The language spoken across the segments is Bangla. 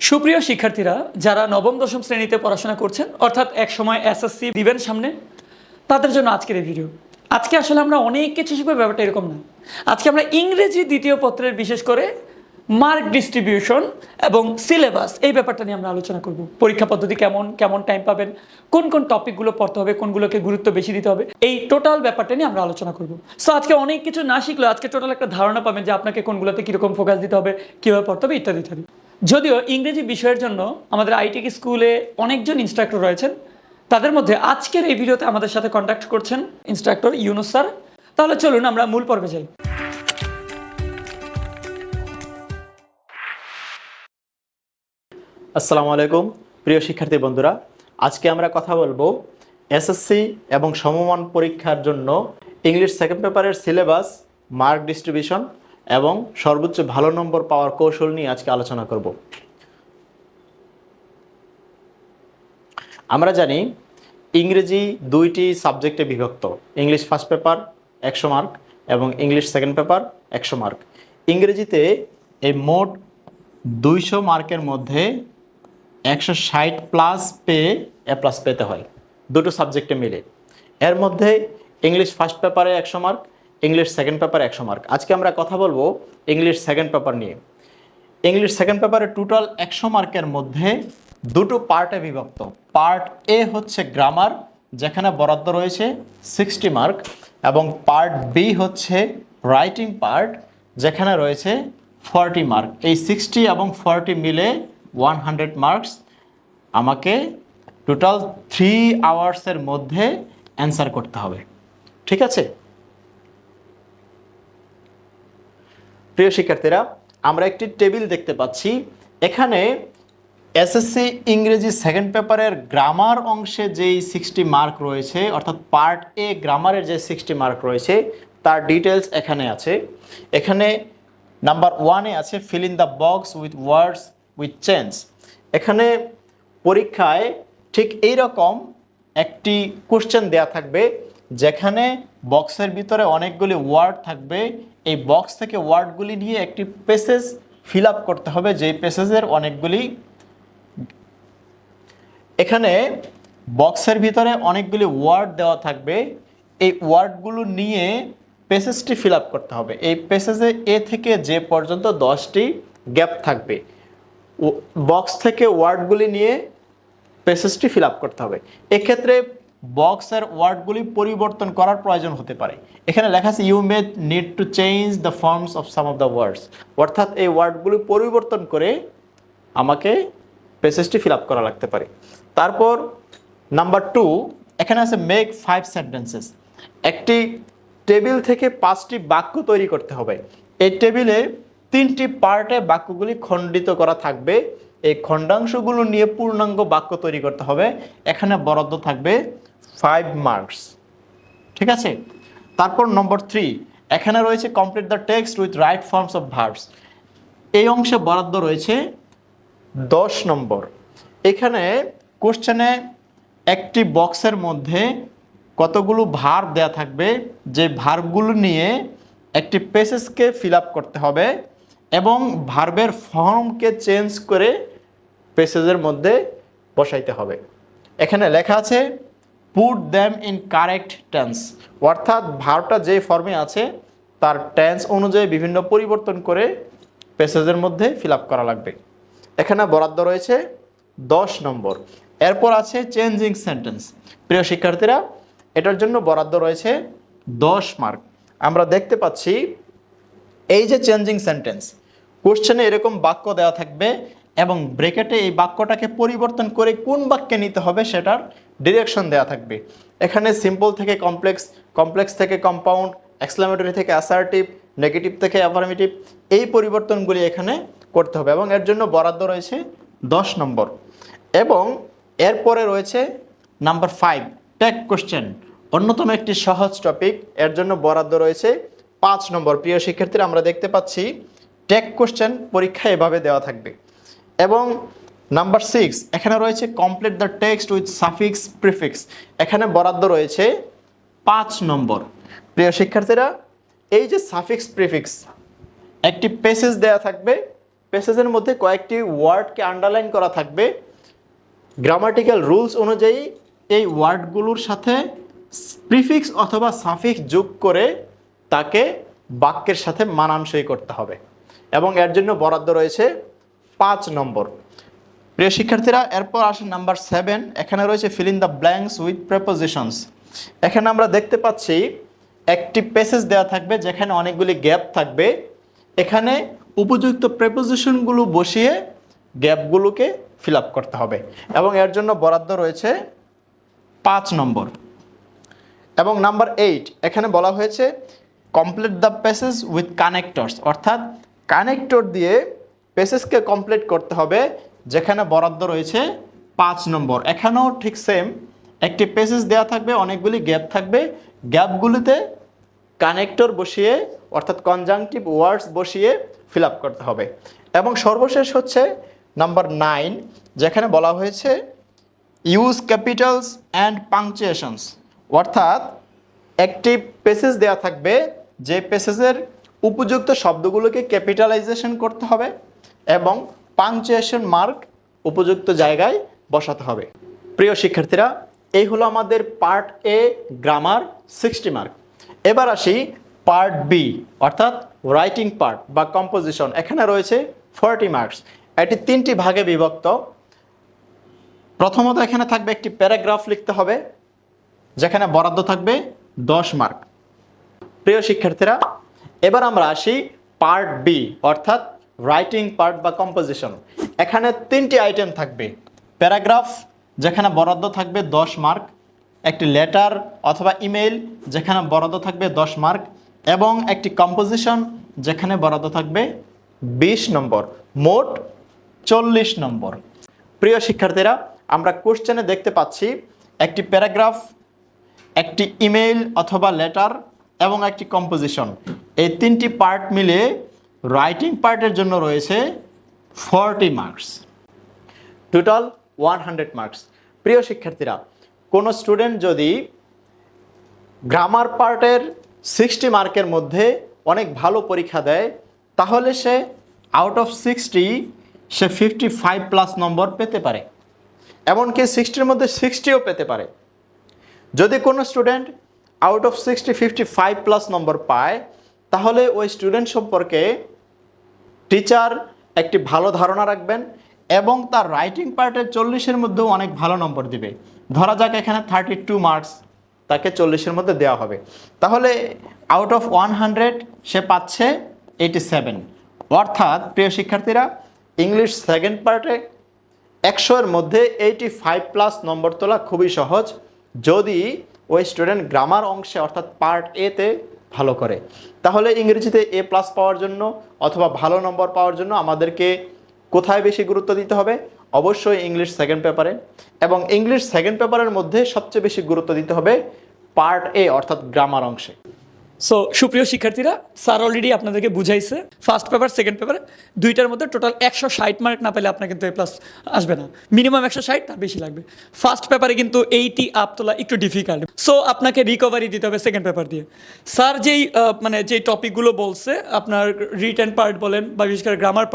সুপ্রিয় শিক্ষার্থীরা যারা নবম দশম শ্রেণীতে পড়াশোনা করছেন অর্থাৎ এক সময় এসএসসি দিবেন সামনে, তাদের জন্য আজকের এই ভিডিও। আজকে আসলে আমরা অনেক কিছু শিখবো, ব্যাপারটা এরকম না। আজকে আমরা ইংরেজি দ্বিতীয় পত্রের বিশেষ করে মার্ক ডিস্ট্রিবিউশন এবং সিলেবাস এই ব্যাপারটা নিয়ে আমরা আলোচনা করব। পরীক্ষা পদ্ধতি কেমন কেমন টাইম পাবেন, কোন কোন টপিকগুলো পড়তে হবে, কোনগুলোকে গুরুত্ব বেশি দিতে হবে, এই টোটাল ব্যাপারটা নিয়ে আমরা আলোচনা করব। সো আজকে অনেক কিছু না শিখলেও আজকে টোটাল একটা ধারণা পাবেন যে আপনাকে কোনগুলোতে কীরকম ফোকাস দিতে হবে, কীভাবে পড়তে হবে ইত্যাদি ইত্যাদি। যদিও ইংরেজি বিষয়ের জন্য আমাদের আইটেক স্কুলে অনেকজন ইনস্ট্রাক্টর রয়েছেন, তাদের মধ্যে আজকের এই ভিডিওতে আমাদের সাথে কন্ট্যাক্ট করছেন ইনস্ট্রাক্টর ইউনুস স্যার। তাহলে চলুন আমরা মূল পর্বে যাই। আসসালামু আলাইকুম প্রিয় শিক্ষার্থী বন্ধুরা, আজকে আমরা কথা বলবো এসএসসি এবং সমমান পরীক্ষার জন্য ইংলিশ সেকেন্ড পেপারের সিলেবাস, মার্ক ডিস্ট্রিবিউশন এবং সর্বোচ্চ ভালো নম্বর পাওয়ার কৌশল নিয়ে আজকে আলোচনা করব। আমরা জানি ইংরেজি দুইটি সাবজেক্টে বিভক্ত, ইংলিশ ফার্স্ট পেপার 100 মার্ক এবং ইংলিশ সেকেন্ড পেপার 100 মার্ক। ইংরেজিতে এই মোট 200 মার্কের মধ্যে 160 প্লাস পেয়ে এ প্লাস পেতে হয় দুটো সাবজেক্টে মিলে। এর মধ্যে ইংলিশ ফার্স্ট পেপারে 100 মার্ক, ইংলিশ সেকেন্ড পেপারে 100 মার্ক। আজকে আমরা কথা বলবো ইংলিশ সেকেন্ড পেপার নিয়ে। ইংলিশ সেকেন্ড পেপারে টোটাল 100 মার্কের মধ্যে দুটো পার্টে বিভক্ত। পার্ট এ হচ্ছে গ্রামার, যেখানে বরাদ্দ রয়েছে 60 মার্ক, এবং পার্ট বি হচ্ছে রাইটিং পার্ট, যেখানে রয়েছে 40 মার্ক। এই 60 এবং 40 মিলে 100 মার্কস আমাকে টোটাল 3 আওয়ার্সের মধ্যে অ্যান্সার করতে হবে। ঠিক আছে প্রিয় শিক্ষার্থীরা, আমরা একটি টেবিল দেখতে পাচ্ছি। এখানে এসএসসি ইংরেজি সেকেন্ড পেপারের গ্রামার অংশে যেই 60 মার্ক রয়েছে, অর্থাৎ পার্ট এ গ্রামারের যে 60 মার্ক রয়েছে তার ডিটেলস এখানে আছে। এখানে নাম্বার 1-এ আছে fill in the box with words with change. এখানে পরীক্ষায় ঠিক এইরকম একটি কোশ্চেন দেয়া থাকবে, যেখানে বক্সের ভিতরে অনেকগুলি ওয়ার্ড থাকবে। এই বক্স থেকে ওয়ার্ডগুলি নিয়ে একটি প্যাসেজ ফিল আপ করতে হবে, যেই প্যাসেজের অনেকগুলি, এখানে বক্সের ভিতরে অনেকগুলি ওয়ার্ড দেওয়া থাকবে। এই ওয়ার্ডগুলো নিয়ে প্যাসেজটি ফিল আপ করতে হবে। এই প্যাসেজে এ থেকে যে পর্যন্ত 10টি গ্যাপ থাকবে, বক্স থেকে ওয়ার্ডগুলি নিয়ে প্যাসেজটি ফিল আপ করতে হবে। এক্ষেত্রে বক্সের ওয়ার্ডগুলি পরিবর্তন করার প্রয়োজন হতে পারে। এখানে লেখা আছে you may need to change the forms of some of the words, অর্থাৎ এই ওয়ার্ডগুলি পরিবর্তন করে আমাকে প্যাসেজটি ফিল আপ করা লাগতে পারে। তারপর নাম্বার 2, এখানে আছে মেক 5 সেন্টেন্সেস। একটি টেবিল থেকে 5টি বাক্য তৈরি করতে হবে। এই টেবিলে 3টি পার্টে বাক্যগুলি খণ্ডিত করা থাকবে। এই খণ্ডাংশগুলো নিয়ে পূর্ণাঙ্গ বাক্য তৈরি করতে হবে। এখানে বরাদ্দ থাকবে 5 মার্কস। ঠিক আছে। তারপর নম্বর 3, এখানে রয়েছে complete the text with right forms of verbs. এই অংশে বরাদ্দ রয়েছে 10 নম্বর। এখানে কোশ্চেনে একটি বক্সের মধ্যে কতগুলো ভার্ব দেয়া থাকবে, যে ভার্বগুলো নিয়ে একটি প্যাসেজকে ফিল আপ করতে হবে এবং ভার্বের ফর্মকে চেঞ্জ করে প্যাসেজের মধ্যে বসাইতে হবে। এখানে লেখা আছে put them in correct tense, অর্থাৎ ভার্বটা যে ফর্মে আছে তার টেন্স অনুযায়ী বিভিন্ন পরিবর্তন করে প্যাসেজের মধ্যে ফিল আপ করা লাগবে। এখানে বরাদ্দ রয়েছে 10 নম্বর। এরপর আছে চেঞ্জিং সেন্টেন্স। প্রিয় শিক্ষার্থীরা, এটার জন্য বরাদ্দ রয়েছে 10 মার্ক। আমরা দেখতে পাচ্ছি এই যে চেঞ্জিং সেন্টেন্স, কোশ্চেনে এরকম বাক্য দেওয়া থাকবে এবং ব্রেকেটে এই বাক্যটাকে পরিবর্তন করে কোন বাক্যে নিতে হবে সেটার ডিরেকশন দেওয়া থাকবে। এখানে সিম্পল থেকে কমপ্লেক্স, কমপ্লেক্স থেকে কম্পাউন্ড, এক্সক্লেমেটরি থেকে অ্যাসার্টিভ, নেগেটিভ থেকে অ্যাফার্মেটিভ, এই পরিবর্তনগুলি এখানে করতে হবে এবং এর জন্য বরাদ্দ রয়েছে 10 নম্বর। এবং এরপরে রয়েছে নাম্বার 5, টেক কোশ্চেন, অন্যতম একটি সহজ টপিক। এর জন্য বরাদ্দ রয়েছে 5 নম্বর। প্রিয় শিক্ষার্থীরা, আমরা দেখতে পাচ্ছি টেক কোশ্চেন পরীক্ষা এভাবে দেওয়া থাকবে। এবং নাম্বার 6, এখানে রয়েছে complete the text with suffix prefix. এখানে বরাদ্দ রয়েছে 5 নম্বর। প্রিয় শিক্ষার্থীরা, এই যে সাফিক্স প্রিফিক্স, একটি প্যাসেজ দেওয়া থাকবে, প্যাসেজের মধ্যে কয়েকটি ওয়ার্ডকে আন্ডারলাইন করা থাকবে। গ্রামাটিক্যাল রুলস অনুযায়ী এই ওয়ার্ডগুলোর সাথে প্রিফিক্স অথবা সাফিক্স যোগ করে তাকে বাক্যের সাথে মানানসই করতে হবে এবং এর জন্য বরাদ্দ রয়েছে 5 নম্বর। প্রিয় শিক্ষার্থীরা, এরপর আসে নাম্বার 7। এখানে রয়েছে fill in the blanks with prepositions. এখানে আমরা দেখতে পাচ্ছি একটি প্যাসেজ দেওয়া থাকবে যেখানে অনেকগুলি গ্যাপ থাকবে। এখানে উপযুক্ত প্রেপোজিশনগুলো বসিয়ে গ্যাপগুলোকে ফিল আপ করতে হবে এবং এর জন্য বরাদ্দ রয়েছে 5 নম্বর। এবং নাম্বার 8, এখানে বলা হয়েছে complete the passage with connectors, অর্থাৎ কানেক্টর দিয়ে প্যাসেজকে কমপ্লিট করতে হবে, যেখানে বরাদ্দ রয়েছে 5 নম্বর। এখানেও ঠিক সেম, একটি প্যাসেজ দেওয়া থাকবে, অনেকগুলি গ্যাপ থাকবে, গ্যাপগুলিতে কানেক্টর বসিয়ে অর্থাৎ কনজাংটিভ ওয়ার্ডস বসিয়ে ফিল আপ করতে হবে। এবং সর্বশেষ হচ্ছে নাম্বার 9, যেখানে বলা হয়েছে ইউজ ক্যাপিটালস অ্যান্ড পাংচুয়েশনস, অর্থাৎ একটি প্যাসেজ দেওয়া থাকবে, যে প্যাসেজের উপযুক্ত শব্দগুলোকে ক্যাপিটালাইজেশন করতে হবে এবং পাংচুয়েশন মার্ক উপযুক্ত জায়গায় বসাতে হবে। প্রিয় শিক্ষার্থীরা, এই হলো আমাদের পার্ট এ গ্রামার 60 মার্ক। এবার আসি পার্ট বি অর্থাৎ রাইটিং পার্ট বা কম্পোজিশন। এখানে রয়েছে 40 মার্কস। এটি 3টি ভাগে বিভক্ত। প্রথমত এখানে থাকবে একটি প্যারাগ্রাফ লিখতে হবে, যেখানে বরাদ্দ থাকবে 10 মার্ক। প্রিয় শিক্ষার্থীরা, এবার আমরা আসি পার্ট বি অর্থাৎ রাইটিং পার্ট বা কম্পোজিশন। এখানে 3টি আইটেম থাকবে। প্যারাগ্রাফ, যেখানে বরাদ্দ থাকবে 10 মার্ক, একটি লেটার অথবা ইমেইল, যেখানে বরাদ্দ থাকবে 10 মার্ক, এবং একটি কম্পোজিশন, যেখানে বরাদ্দ থাকবে 20 নম্বর, মোট 40 নম্বর। প্রিয় শিক্ষার্থীরা, আমরা কোশ্চেনে দেখতে পাচ্ছি একটি প্যারাগ্রাফ, একটি ইমেইল অথবা লেটার এবং একটি কম্পোজিশন। এই 3টি পার্ট মিলে রাইটিং পার্টের জন্য রয়েছে 40 মার্কস, টোটাল 100 মার্কস। প্রিয় শিক্ষার্থীরা, কোনো স্টুডেন্ট যদি গ্রামার পার্টের 60 মার্কের মধ্যে অনেক ভালো পরীক্ষা দেয়, তাহলে সে আউট অফ 60 সে 55+ নম্বর পেতে পারে, এমনকি 60-র মধ্যে 60ও পেতে পারে। যদি কোনো স্টুডেন্ট আউট অফ 60 55+ নম্বর পায়, তাহলে ওই স্টুডেন্ট সম্পর্কে টিচার একটি ভালো ধারণা রাখবেন এবং তার রাইটিং পার্টের 40-এর মধ্যেও অনেক ভালো নম্বর দিবে। ধরা যাক এখানে 32 মার্কস তাকে 40-এর মধ্যে দেওয়া হবে, তাহলে আউট অফ 100 সে পাচ্ছে 87। অর্থাৎ প্রিয় শিক্ষার্থীরা, ইংলিশ সেকেন্ড পার্টে 100-এর মধ্যে 85+ নম্বর তোলা খুবই সহজ, যদি ওই স্টুডেন্ট গ্রামার অংশে অর্থাৎ পার্ট এতে ভালো করে। তাহলে ইংরেজিতে A+ পাওয়ার জন্য অথবা ভালো নম্বর পাওয়ার জন্য আমাদেরকে কোথায় বেশি গুরুত্ব দিতে হবে? অবশ্যই ইংলিশ সেকেন্ড পেপারে, এবং ইংলিশ সেকেন্ড পেপারের মধ্যে সবচেয়ে বেশি গুরুত্ব দিতে হবে পার্ট এ অর্থাৎ গ্রামার অংশে। সো সুপ্রিয় শিক্ষার্থীরা, স্যার অলরেডি আপনাদেরকে বুঝাইছে ফার্স্ট পেপার সেকেন্ড পেপার দুইটার মধ্যে টোটাল 160 মার্ক না পেলে আপনার কিন্তু A+ আসবে না, মিনিমাম 160, তার বেশি লাগবে। ফার্স্ট পেপারে কিন্তু 80 আপ তোলা একটু ডিফিকাল্ট, সো আপনাকে রিকভারি দিতে হবে সেকেন্ড পেপার দিয়ে। স্যার যেই টপিকগুলো বলছে, আপনার রিটেন পার্ট বলেন বা বিশেষ করে গ্রামার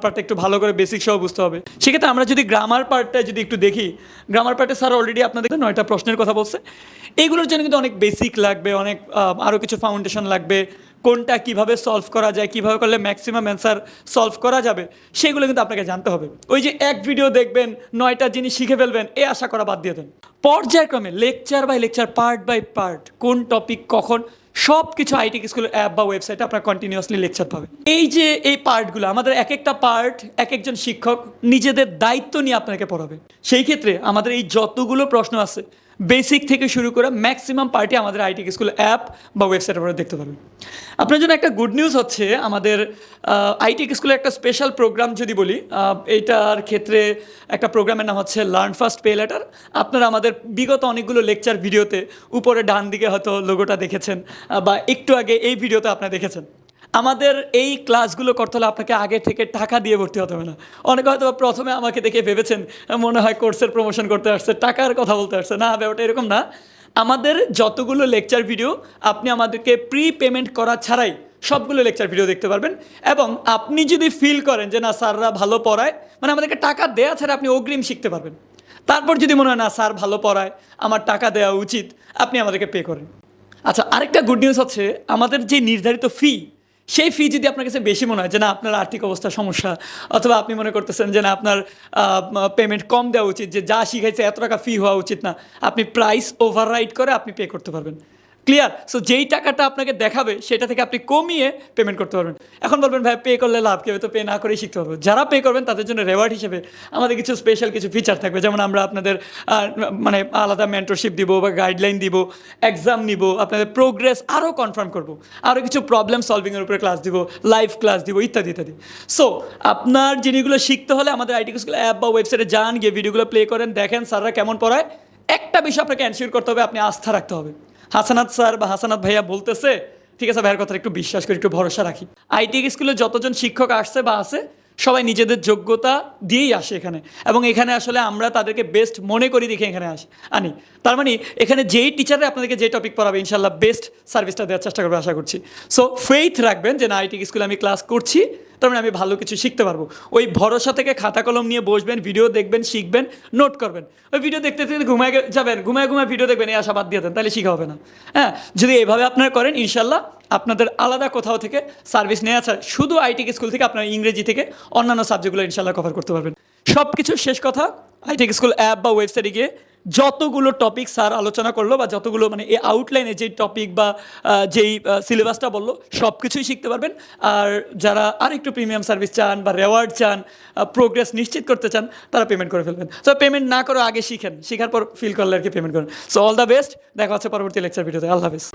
পার্টটা একটু ভালো করে বেসিক সহ বুঝতে হবে। সেক্ষেত্রে আমরা যদি গ্রামার পার্টটা যদি একটু দেখি, গ্রামার পার্টে স্যার অলরেডি আপনাদের 9টা প্রশ্নের কথা বলছে। এইগুলোর জন্য কিন্তু অনেক বেসিক লাগবে, অনেক আরও কিছু ফাউন্ডেশন লাগবে, কোনটা কিভাবে সলভ করা যায়, কিভাবে করলে ম্যাক্সিমাম অ্যান্সার সলভ করা যাবে, সেগুলো কিন্তু আপনাকে জানতে হবে। ওই যে এক ভিডিও দেখবেন 9টা জিনিস শিখে ফেলবেন, এ আশা করা বাদ দিয়ে দেন। পর্যায়ক্রমে lecture by lecture, part by part, কোন টপিক কখন, সব কিছু আইটিক স্কুলের অ্যাপ বা ওয়েবসাইটে আপনার কন্টিনিউয়াসলি লেকচার পাবে। এই পার্টগুলো আমাদের এক একটা পার্ট এক একজন শিক্ষক নিজেদের দায়িত্ব নিয়ে আপনাকে পড়াবে। সেই ক্ষেত্রে আমাদের এই যতগুলো প্রশ্ন আছে বেসিক থেকে শুরু করে ম্যাক্সিমাম পার্টি আমাদের আইটিক স্কুল অ্যাপ বা ওয়েবসাইটে আপনারা দেখতে পাবেন। আপনার জন্য একটা গুড নিউজ হচ্ছে, আমাদের আইটিক স্কুলের একটা স্পেশাল প্রোগ্রাম যদি বলি, এইটার ক্ষেত্রে একটা প্রোগ্রামের নাম হচ্ছে লার্ন ফাস্ট পে লেটার। আপনারা আমাদের বিগত অনেকগুলো লেকচার ভিডিওতে উপরে ডান দিকে হয়তো লোগোটা দেখেছেন, বা একটু আগে এই ভিডিওতে আপনারা দেখেছেন। আমাদের এই ক্লাসগুলো করতে হলে আপনাকে আগে থেকে টাকা দিয়ে ভর্তি হতে হবে না। অনেকে হয়তো প্রথমে আমাকে দেখে ভেবেছেন মনে হয় কোর্সের প্রমোশন করতে আসছে, টাকার কথা বলতে আসছে। না, ব্যাপারটা এরকম না। আমাদের যতগুলো লেকচার ভিডিও আপনি আমাদেরকে প্রি পেমেন্ট করা ছাড়াই সবগুলো লেকচার ভিডিও দেখতে পারবেন। এবং আপনি যদি ফিল করেন যে না স্যাররা ভালো পড়ায়, মানে আমাদেরকে টাকা দেয়া ছাড়া আপনি অগ্রিম শিখতে পারবেন, তারপর যদি মনে হয় না স্যার ভালো পড়ায়, আমার টাকা দেওয়া উচিত, আপনি আমাদেরকে পে করেন। আচ্ছা, আরেকটা গুড নিউজ হচ্ছে আমাদের যে নির্ধারিত ফি, সেই ফি যদি আপনার কাছে বেশি মনে হয় যে না আপনার আর্থিক অবস্থা সমস্যা, অথবা আপনি মনে করতেছেন যে না আপনার পেমেন্ট কম দেওয়া উচিত, যে যা শিখাইছে এত টাকা ফি হওয়া উচিত না, আপনি প্রাইস ওভাররাইড করে আপনি পে করতে পারবেন। ক্লিয়ার? সো যেই টাকাটা আপনাকে দেখাবে সেটা থেকে আপনি কমিয়ে পেমেন্ট করতে পারবেন। এখন বলবেন ভাই পে করলে লাভ, কেউ তো পে না করেই শিখতে পারবো। যারা পে করবেন তাদের জন্য রেওয়ার্ড হিসেবে আমাদের কিছু স্পেশাল কিছু ফিচার থাকবে, যেমন আমরা আপনাদের মানে আলাদা মেন্টরশিপ দিব বা গাইডলাইন দিব, এক্সাম নিব, আপনাদের প্রোগ্রেস আরও কনফার্ম করব, আরও কিছু প্রবলেম সলভিংয়ের উপরে ক্লাস দিব, লাইভ ক্লাস দিব, ইত্যাদি ইত্যাদি। সো আপনার জিনিসগুলো শিখতে হলে আমাদের আইটি স্কুল অ্যাপ বা ওয়েবসাইটে যান, গিয়ে ভিডিওগুলো প্লে করেন, দেখেন স্যাররা কেমন পড়ায়। একটা বিষয় আপনাকে এনশিওর করতে হবে, আপনি আস্থা রাখতে হবে। হাসানাত স্যার বা হাসানাত ভাইয়া বলতেছে, ঠিক আছে ভাইয়ের কথা একটু বিশ্বাস করি, একটু ভরসা রাখি। আইটি স্কুলে যতজন শিক্ষক আসছে বা আছে সবাই নিজেদের যোগ্যতা দিয়েই আসে এখানে, এবং এখানে আসলে আমরা তাদেরকে বেস্ট মনে করি দেখে এখানে আনি। তার মানে এখানে যেই টিচাররা আপনাদেরকে যে টপিক পড়াবে ইনশাল্লাহ বেস্ট সার্ভিসটা দেওয়ার চেষ্টা করবে আশা করছি। সো ফেইথ রাখবেন যে না আইটি স্কুলে আমি ক্লাস করছি, তার মানে আমি ভালো কিছু শিখতে পারবো। ওই ভরসা থেকে খাতা কলম নিয়ে বসবেন, ভিডিও দেখবেন, শিখবেন, নোট করবেন। ওই ভিডিও দেখতে দেখতে ঘুমায় যাবেন, ঘুমায় ভিডিও দেখবেন, এই আশা বাদ দিয়ে দেন, তাহলে শিখা হবে না। হ্যাঁ, যদি এভাবে আপনারা করেন ইনশাল্লাহ আপনাদের আলাদা কোথাও থেকে সার্ভিস নেওয়া ছাড়া শুধু আইটি স্কুল থেকে আপনার ইংরেজি থেকে অন্যান্য সাবজেক্টগুলো ইনশাল্লাহ কভার করতে পারবেন। সব কিছু শেষ কথা, আইটি স্কুল অ্যাপ বা ওয়েবসাইটে গিয়ে যতগুলো টপিক স্যার আলোচনা করলো, বা যতগুলো মানে এই আউটলাইনে যেই টপিক বা যেই সিলেবাসটা বললো সব কিছুই শিখতে পারবেন। আর যারা আরেকটু প্রিমিয়াম সার্ভিস চান বা রেওয়ার্ড চান, প্রোগ্রেস নিশ্চিত করতে চান, তারা পেমেন্ট করে ফেলবেন। সো পেমেন্ট না করে আগে শিখেন, শেখার পর ফিল করলে আর কি পেমেন্ট করেন। সো অল দ্য বেস্ট, দেখা হচ্ছে পরবর্তী লেকচার ভিডিওতে। আল্লাহ হাফিজ।